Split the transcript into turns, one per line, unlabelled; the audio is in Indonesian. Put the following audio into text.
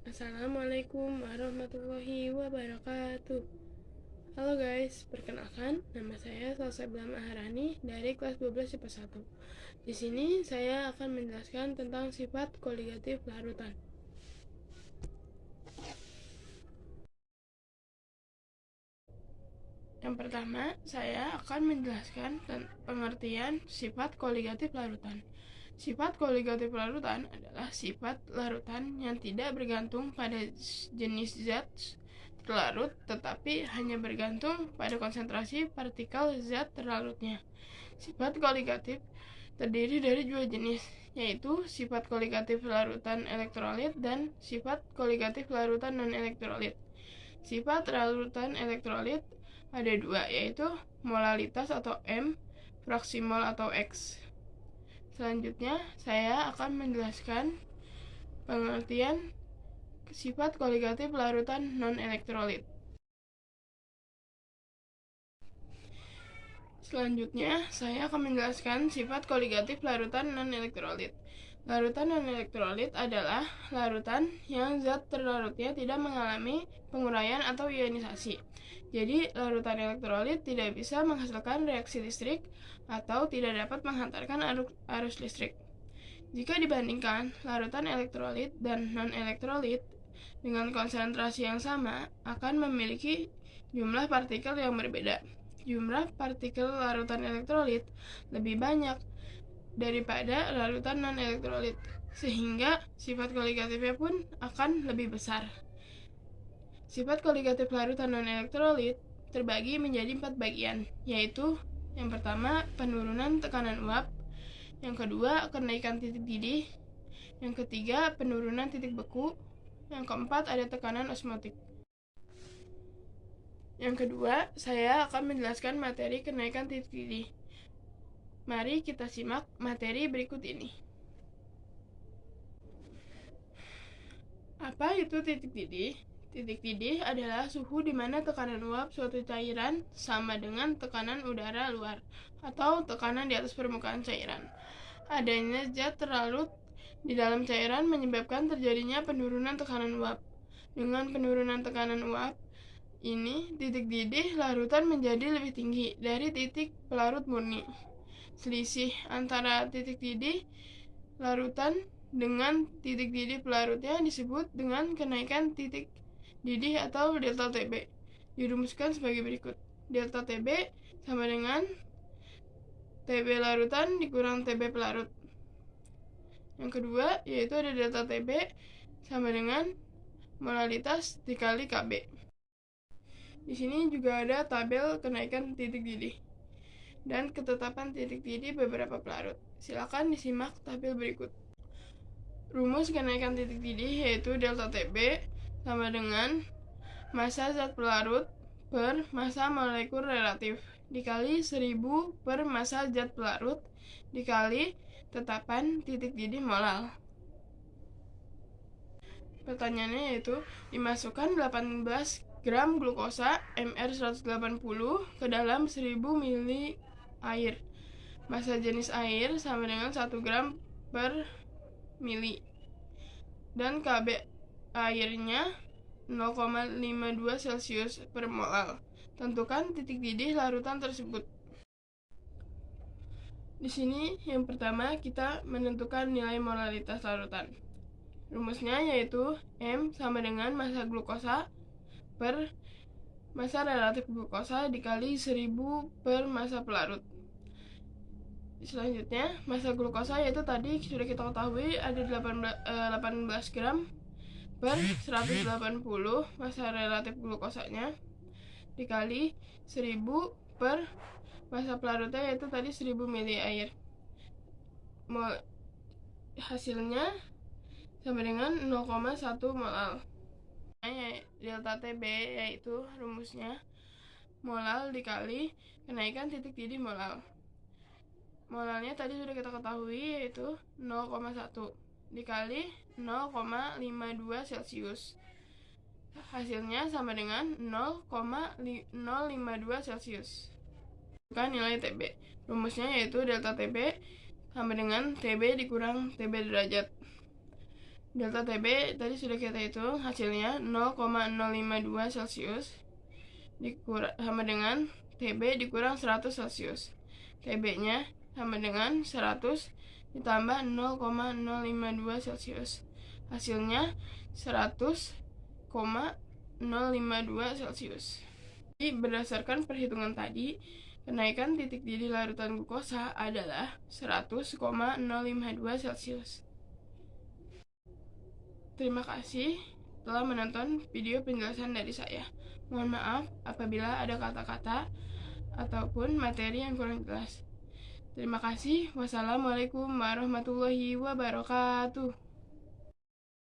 Assalamualaikum warahmatullahi wabarakatuh. Halo guys, perkenalkan nama saya Salsabila Maharani dari kelas 12 IPA 1. Di sini saya akan menjelaskan tentang sifat koligatif larutan. Yang pertama, saya akan menjelaskan pengertian sifat koligatif larutan. Sifat koligatif larutan adalah sifat larutan yang tidak bergantung pada jenis zat terlarut, tetapi hanya bergantung pada konsentrasi partikel zat terlarutnya. Sifat koligatif terdiri dari dua jenis, yaitu sifat koligatif larutan elektrolit dan sifat koligatif larutan non-elektrolit. Sifat larutan elektrolit ada dua, yaitu molalitas atau M, fraksi mol atau X. Selanjutnya, saya akan menjelaskan pengertian sifat koligatif larutan non-elektrolit. Selanjutnya, saya akan menjelaskan sifat koligatif larutan non-elektrolit. Larutan non-elektrolit adalah larutan yang zat terlarutnya tidak mengalami penguraian atau ionisasi. Jadi, larutan elektrolit tidak bisa menghasilkan reaksi listrik atau tidak dapat menghantarkan arus listrik. Jika dibandingkan larutan elektrolit dan non-elektrolit dengan konsentrasi yang sama akan memiliki jumlah partikel yang berbeda. Jumlah partikel larutan elektrolit lebih banyak daripada larutan non-elektrolit, sehingga sifat koligatifnya pun akan lebih besar. Sifat koligatif larutan non-elektrolit terbagi menjadi 4 bagian, yaitu yang pertama, penurunan tekanan uap, yang kedua, kenaikan titik didih, yang ketiga, penurunan titik beku, yang keempat, ada tekanan osmotik. Yang kedua, saya akan menjelaskan materi kenaikan titik didih. Mari kita simak materi berikut ini. Apa itu titik didih? Titik didih adalah suhu di mana tekanan uap suatu cairan sama dengan tekanan udara luar atau tekanan di atas permukaan cairan. Adanya zat terlarut di dalam cairan menyebabkan terjadinya penurunan tekanan uap. Dengan penurunan tekanan uap ini, titik didih larutan menjadi lebih tinggi dari titik pelarut murni. Selisih antara titik didih larutan dengan titik didih pelarutnya disebut dengan kenaikan titik didih atau delta Tb. Dirumuskan sebagai berikut. Delta Tb sama dengan Tb larutan dikurang Tb pelarut. Yang kedua, yaitu ada delta Tb sama dengan molalitas dikali Kb. Di sini juga ada tabel kenaikan titik didih dan ketetapan titik didih beberapa pelarut. Silakan disimak tabel berikut. Rumus kenaikan titik didih yaitu delta Tb sama dengan massa zat pelarut per massa molekul relatif dikali 1000 per massa zat pelarut dikali tetapan titik didih molal. Pertanyaannya yaitu dimasukkan 18 gram glukosa Mr180 ke dalam 1000 ml air. Massa jenis air sama dengan 1 gram per mili. Dan Kb airnya 0,52 Celcius per molal. Tentukan titik didih larutan tersebut. Di sini yang pertama kita menentukan nilai molalitas larutan. Rumusnya yaitu M sama dengan massa glukosa per massa relatif glukosa dikali 1000 per massa pelarut. Selanjutnya, massa glukosa yaitu tadi sudah kita ketahui ada 18 gram per 180 massa relatif glukosanya dikali 1000 per massa pelarutnya yaitu tadi 1000 ml air. Hasilnya sama dengan 0,1 molal. Delta Tb yaitu rumusnya molal dikali kenaikan titik didih molal. Molalnya tadi sudah kita ketahui yaitu 0,1 dikali 0,52 Celcius. Hasilnya sama dengan 0,052 Celcius. Bukan nilai Tb. Rumusnya yaitu delta Tb sama dengan Tb dikurang Tb derajat. Delta TB tadi sudah kita hitung, hasilnya 0,052 Celcius sama dengan TB dikurang 100 Celcius. TB-nya sama dengan 100 ditambah 0,052 Celcius. Hasilnya 100,052 Celcius. Jadi berdasarkan perhitungan tadi, kenaikan titik didih larutan glukosa adalah 100,052 Celcius. Terima kasih telah menonton video penjelasan dari saya. Mohon maaf apabila ada kata-kata ataupun materi yang kurang jelas. Terima kasih. Wassalamualaikum warahmatullahi wabarakatuh.